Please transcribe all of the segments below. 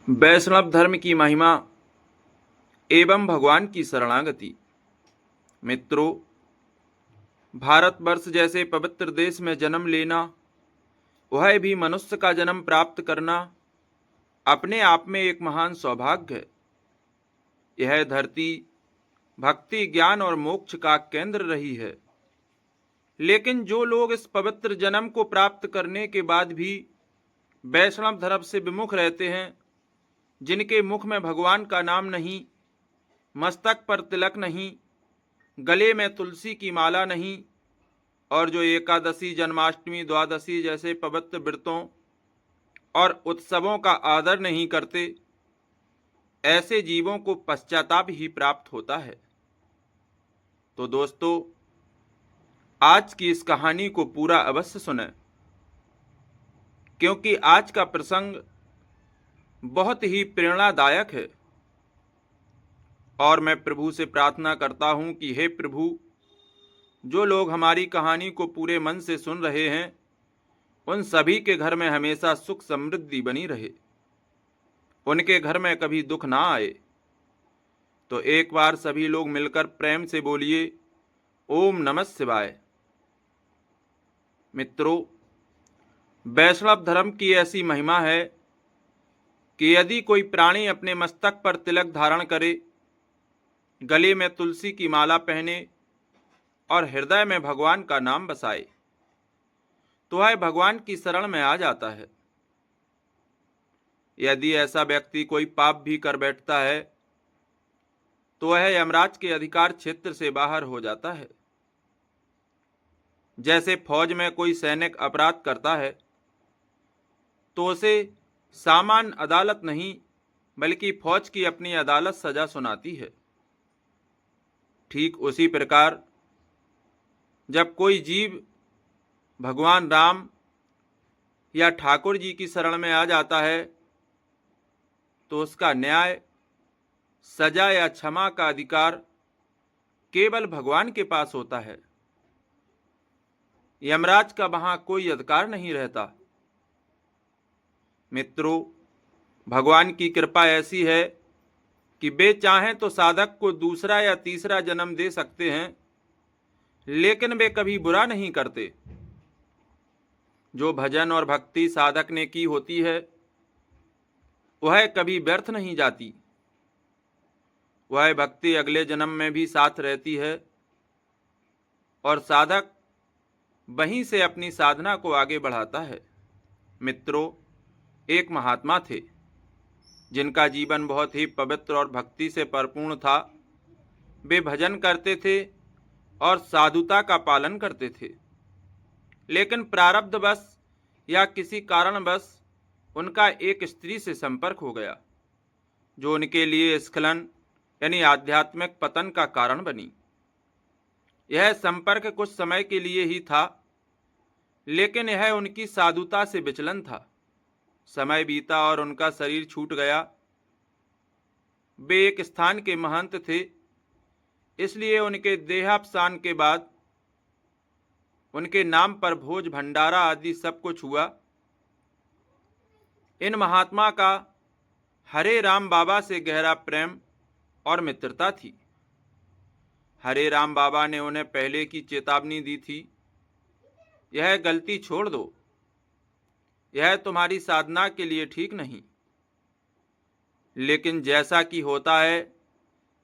वैष्णव धर्म की महिमा एवं भगवान की शरणागति। मित्रों, भारतवर्ष जैसे पवित्र देश में जन्म लेना, वह भी मनुष्य का जन्म प्राप्त करना, अपने आप में एक महान सौभाग्य है। यह धरती भक्ति, ज्ञान और मोक्ष का केंद्र रही है। लेकिन जो लोग इस पवित्र जन्म को प्राप्त करने के बाद भी वैष्णव धर्म से विमुख रहते हैं, जिनके मुख में भगवान का नाम नहीं, मस्तक पर तिलक नहीं, गले में तुलसी की माला नहीं, और जो एकादशी, जन्माष्टमी, द्वादशी जैसे पवित्र व्रतों और उत्सवों का आदर नहीं करते, ऐसे जीवों को पश्चाताप ही प्राप्त होता है। तो दोस्तों, आज की इस कहानी को पूरा अवश्य सुनें, क्योंकि आज का प्रसंग बहुत ही प्रेरणादायक है। और मैं प्रभु से प्रार्थना करता हूं कि हे प्रभु, जो लोग हमारी कहानी को पूरे मन से सुन रहे हैं, उन सभी के घर में हमेशा सुख समृद्धि बनी रहे, उनके घर में कभी दुख ना आए। तो एक बार सभी लोग मिलकर प्रेम से बोलिए, ओम नमः शिवाय। मित्रों, वैष्णव धर्म की ऐसी महिमा है कि यदि कोई प्राणी अपने मस्तक पर तिलक धारण करे, गले में तुलसी की माला पहने और हृदय में भगवान का नाम बसाए, तो वह भगवान की शरण में आ जाता है। यदि ऐसा व्यक्ति कोई पाप भी कर बैठता है, तो वह यमराज के अधिकार क्षेत्र से बाहर हो जाता है। जैसे फौज में कोई सैनिक अपराध करता है, तो उसे सामान्य अदालत नहीं, बल्कि फौज की अपनी अदालत सजा सुनाती है। ठीक उसी प्रकार जब कोई जीव भगवान राम या ठाकुर जी की शरण में आ जाता है, तो उसका न्याय, सजा या क्षमा का अधिकार केवल भगवान के पास होता है। यमराज का वहां कोई अधिकार नहीं रहता। मित्रों, भगवान की कृपा ऐसी है कि वे चाहें तो साधक को दूसरा या तीसरा जन्म दे सकते हैं, लेकिन वे कभी बुरा नहीं करते। जो भजन और भक्ति साधक ने की होती है, वह कभी व्यर्थ नहीं जाती। वह भक्ति अगले जन्म में भी साथ रहती है और साधक वहीं से अपनी साधना को आगे बढ़ाता है। मित्रों, एक महात्मा थे जिनका जीवन बहुत ही पवित्र और भक्ति से परिपूर्ण था। वे भजन करते थे और साधुता का पालन करते थे, लेकिन प्रारब्धवश या किसी कारणवश उनका एक स्त्री से संपर्क हो गया, जो उनके लिए स्खलन यानी आध्यात्मिक पतन का कारण बनी। यह संपर्क कुछ समय के लिए ही था, लेकिन यह उनकी साधुता से विचलन था। समय बीता और उनका शरीर छूट गया। वे एक स्थान के महंत थे, इसलिए उनके देहावसान के बाद उनके नाम पर भोज भंडारा आदि सब कुछ हुआ। इन महात्मा का हरे राम बाबा से गहरा प्रेम और मित्रता थी। हरे राम बाबा ने उन्हें पहले की चेतावनी दी थी, यह गलती छोड़ दो, यह तुम्हारी साधना के लिए ठीक नहीं। लेकिन जैसा कि होता है,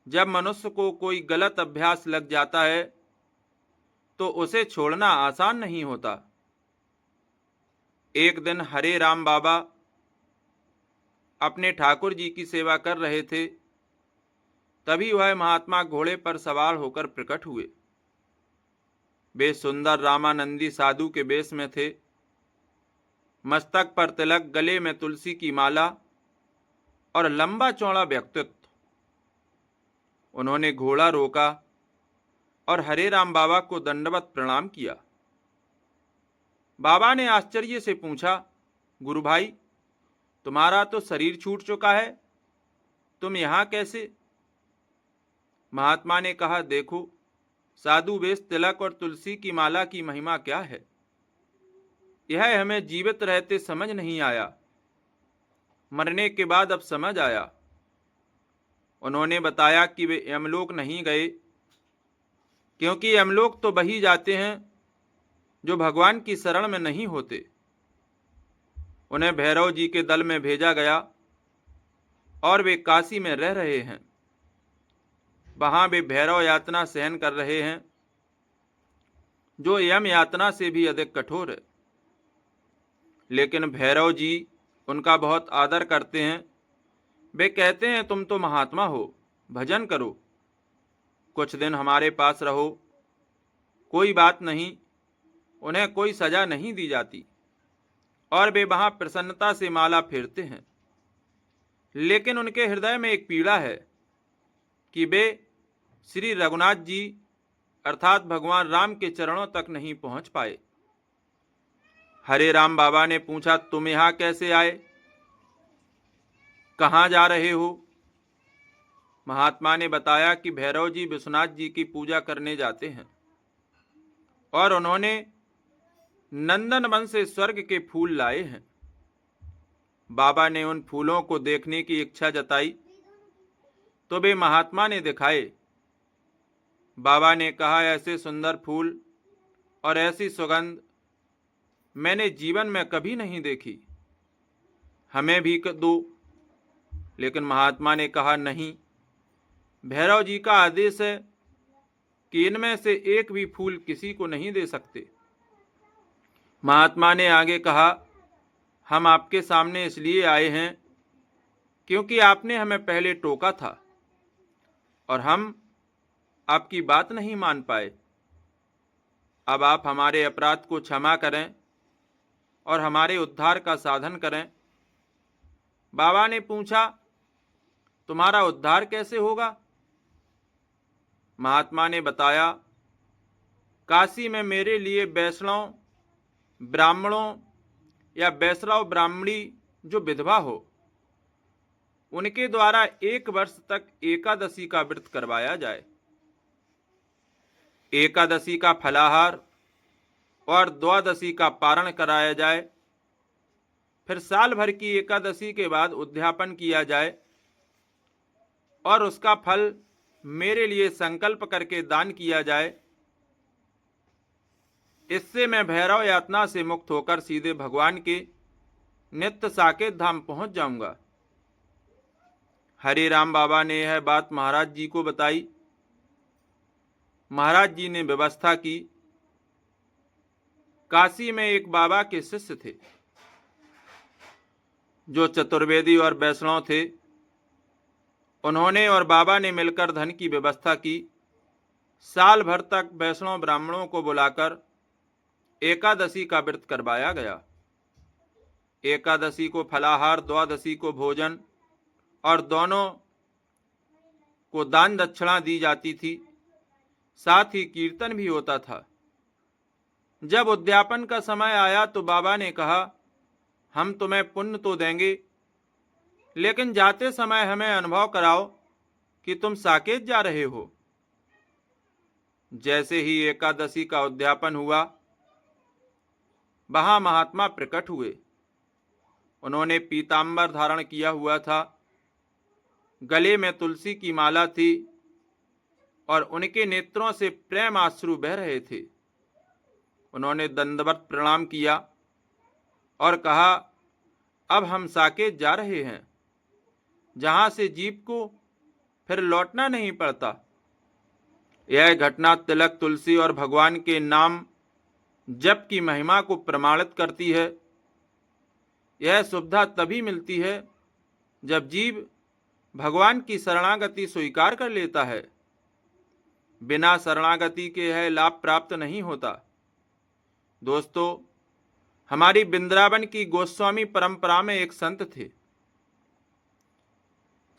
जब मनुष्य को कोई गलत अभ्यास लग जाता है, तो उसे छोड़ना आसान नहीं होता। एक दिन हरे राम बाबा अपने ठाकुर जी की सेवा कर रहे थे। तभी वह महात्मा घोड़े पर सवार होकर प्रकट हुए। वे सुंदर रामानंदी साधु के वेश में थे। मस्तक पर तिलक, गले में तुलसी की माला और लंबा चौड़ा व्यक्तित्व। उन्होंने घोड़ा रोका और हरे राम बाबा को दंडवत प्रणाम किया। बाबा ने आश्चर्य से पूछा, गुरु भाई, तुम्हारा तो शरीर छूट चुका है, तुम यहाँ कैसे? महात्मा ने कहा, देखो, साधु वेश, तिलक और तुलसी की माला की महिमा क्या है, यह हमें जीवित रहते समझ नहीं आया। मरने के बाद अब समझ आया। उन्होंने बताया कि वे यमलोक नहीं गए, क्योंकि यमलोक तो वही जाते हैं जो भगवान की शरण में नहीं होते। उन्हें भैरव जी के दल में भेजा गया और वे काशी में रह रहे हैं। वहां वे भैरव यातना सहन कर रहे हैं, जो यम यातना से भी अधिक कठोर है। लेकिन भैरव जी उनका बहुत आदर करते हैं। वे कहते हैं, तुम तो महात्मा हो, भजन करो, कुछ दिन हमारे पास रहो, कोई बात नहीं। उन्हें कोई सजा नहीं दी जाती और वे वहां प्रसन्नता से माला फेरते हैं। लेकिन उनके हृदय में एक पीड़ा है कि वे श्री रघुनाथ जी अर्थात भगवान राम के चरणों तक नहीं पहुंच पाए। हरे राम बाबा ने पूछा, तुम यहां कैसे आए, कहां जा रहे हो? महात्मा ने बताया कि भैरव जी विश्वनाथ जी की पूजा करने जाते हैं और उन्होंने नंदन वन से स्वर्ग के फूल लाए हैं। बाबा ने उन फूलों को देखने की इच्छा जताई तो वे महात्मा ने दिखाए। बाबा ने कहा, ऐसे सुंदर फूल और ऐसी सुगंध मैंने जीवन में कभी नहीं देखी, हमें भी दो। लेकिन महात्मा ने कहा, नहीं, भैरव जी का आदेश है कि इनमें से एक भी फूल किसी को नहीं दे सकते। महात्मा ने आगे कहा, हम आपके सामने इसलिए आए हैं क्योंकि आपने हमें पहले टोका था और हम आपकी बात नहीं मान पाए। अब आप हमारे अपराध को क्षमा करें और हमारे उद्धार का साधन करें। बाबा ने पूछा, तुम्हारा उद्धार कैसे होगा? महात्मा ने बताया, काशी में मेरे लिए वैष्णव ब्राह्मणों या वैष्णव ब्राह्मणी जो विधवा हो, उनके द्वारा 1 वर्ष तक एकादशी का व्रत करवाया जाए। एकादशी का फलाहार और द्वादशी का पारण कराया जाए। फिर साल भर की एकादशी के बाद उद्यापन किया जाए और उसका फल मेरे लिए संकल्प करके दान किया जाए। इससे मैं भैरव यातना से मुक्त होकर सीधे भगवान के नित्य साकेत धाम पहुंच जाऊंगा। हरे राम बाबा ने यह बात महाराज जी को बताई। महाराज जी ने व्यवस्था की। काशी में एक बाबा के शिष्य थे जो चतुर्वेदी और वैष्णव थे। उन्होंने और बाबा ने मिलकर धन की व्यवस्था की। साल भर तक वैष्णव ब्राह्मणों को बुलाकर एकादशी का व्रत करवाया गया। एकादशी को फलाहार, द्वादशी को भोजन और दोनों को दान दक्षिणा दी जाती थी। साथ ही कीर्तन भी होता था। जब उद्यापन का समय आया तो बाबा ने कहा, हम तुम्हें पुण्य तो देंगे, लेकिन जाते समय हमें अनुभव कराओ कि तुम साकेत जा रहे हो। जैसे ही एकादशी का उद्यापन हुआ, वहां महात्मा प्रकट हुए। उन्होंने पीतांबर धारण किया हुआ था, गले में तुलसी की माला थी और उनके नेत्रों से प्रेम आश्रु बह रहे थे। उन्होंने दंडवत प्रणाम किया और कहा, अब हम साकेत जा रहे हैं, जहां से जीव को फिर लौटना नहीं पड़ता। यह घटना तिलक, तुलसी और भगवान के नाम जप की महिमा को प्रमाणित करती है। यह सुविधा तभी मिलती है जब जीव भगवान की शरणागति स्वीकार कर लेता है। बिना शरणागति के यह लाभ प्राप्त नहीं होता। दोस्तों, हमारी वृंदावन की गोस्वामी परंपरा में एक संत थे,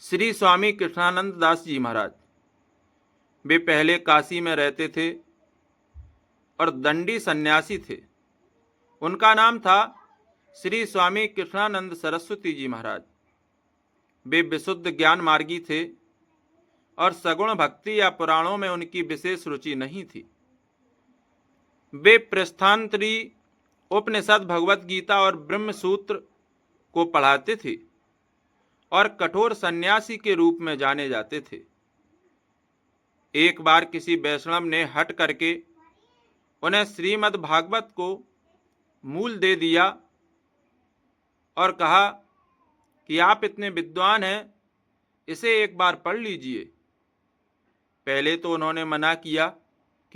श्री स्वामी कृष्णानंद दास जी महाराज। वे पहले काशी में रहते थे और दंडी सन्यासी थे। उनका नाम था श्री स्वामी कृष्णानंद सरस्वती जी महाराज। वे विशुद्ध ज्ञान मार्गी थे और सगुण भक्ति या पुराणों में उनकी विशेष रुचि नहीं थी। वे प्रस्थानत्री, उपनिषद, भगवत गीता और ब्रह्म सूत्र को पढ़ाते थे। और कठोर सन्यासी के रूप में जाने जाते थे। एक बार किसी वैष्णव ने हट करके उन्हें श्रीमद् भागवत को मूल दे दिया और कहा कि आप इतने विद्वान हैं, इसे एक बार पढ़ लीजिए। पहले तो उन्होंने मना किया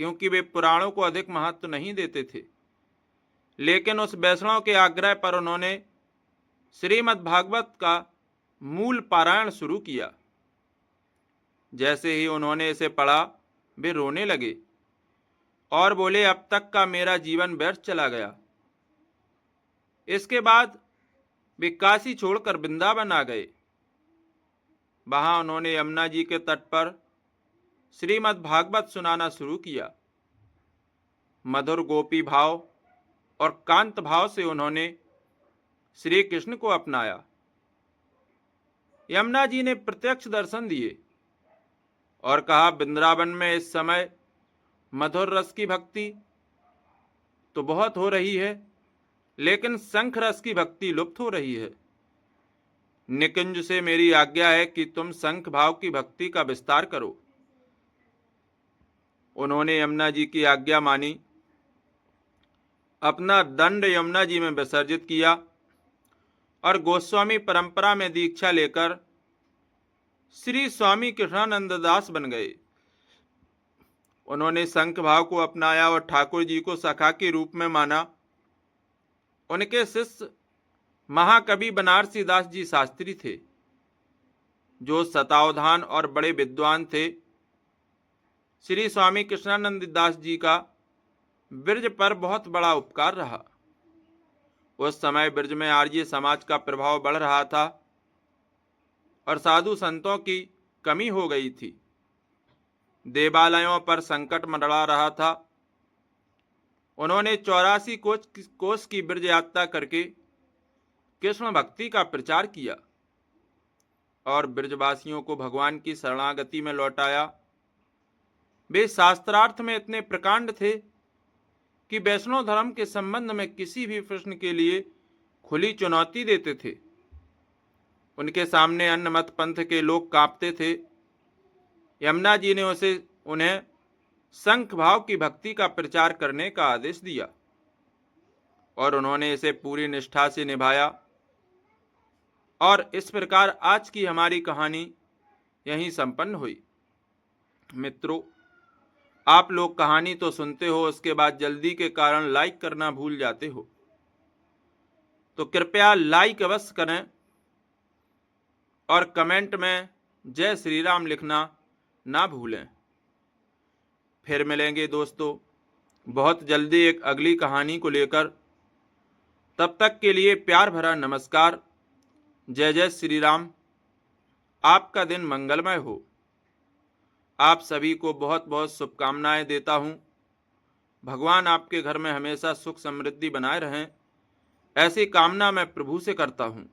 क्योंकि वे पुराणों को अधिक महत्व नहीं देते थे, लेकिन उस वैष्णव के आग्रह पर उन्होंने श्रीमद् भागवत का मूल पारायण शुरू किया। जैसे ही उन्होंने इसे पढ़ा, वे रोने लगे और बोले, अब तक का मेरा जीवन व्यर्थ चला गया। इसके बाद वे काशी छोड़कर वृंदावन आ गए। वहां उन्होंने यमुना जी के तट पर श्रीमद् भागवत सुनाना शुरू किया। मधुर गोपी भाव और कांत भाव से उन्होंने श्री कृष्ण को अपनाया। यमुना जी ने प्रत्यक्ष दर्शन दिए और कहा, वृंदावन में इस समय मधुर रस की भक्ति तो बहुत हो रही है, लेकिन शंख रस की भक्ति लुप्त हो रही है। निकुंज से मेरी आज्ञा है कि तुम शंख भाव की भक्ति का विस्तार करो। उन्होंने यमुना जी की आज्ञा मानी, अपना दंड यमुना जी में विसर्जित किया और गोस्वामी परंपरा में दीक्षा लेकर श्री स्वामी कृष्णानंद दास बन गए। उन्होंने शंख भाव को अपनाया और ठाकुर जी को सखा के रूप में माना। उनके शिष्य महाकवि बनारसी दास जी शास्त्री थे, जो शतावधान और बड़े विद्वान थे। श्री स्वामी कृष्णानंद दास जी का ब्रज पर बहुत बड़ा उपकार रहा। उस समय ब्रज में आर्य समाज का प्रभाव बढ़ रहा था और साधु संतों की कमी हो गई थी। देवालयों पर संकट मंडरा रहा था। उन्होंने 84 कोस की ब्रज यात्रा करके कृष्ण भक्ति का प्रचार किया और ब्रजवासियों को भगवान की शरणागति में लौटाया। वे शास्त्रार्थ में इतने प्रकांड थे कि वैष्णव धर्म के संबंध में किसी भी प्रश्न के लिए खुली चुनौती देते थे। उनके सामने अन्य मत पंथ के लोग कांपते थे। यमुना जी ने उन्हें शंख भाव की भक्ति का प्रचार करने का आदेश दिया और उन्होंने इसे पूरी निष्ठा से निभाया। और इस प्रकार आज की हमारी कहानी यहीं संपन्न हुई। मित्रों, आप लोग कहानी तो सुनते हो, उसके बाद जल्दी के कारण लाइक करना भूल जाते हो, तो कृपया लाइक अवश्य करें और कमेंट में जय श्री राम लिखना ना भूलें। फिर मिलेंगे दोस्तों बहुत जल्दी एक अगली कहानी को लेकर। तब तक के लिए प्यार भरा नमस्कार। जय जय श्री राम। आपका दिन मंगलमय हो। आप सभी को बहुत बहुत शुभकामनाएं देता हूं। भगवान आपके घर में हमेशा सुख समृद्धि बनाए रहें, ऐसी कामना मैं प्रभु से करता हूं।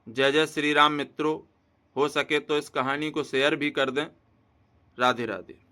जय जय श्री राम। मित्रों, हो सके तो इस कहानी को शेयर भी कर दें। राधे राधे।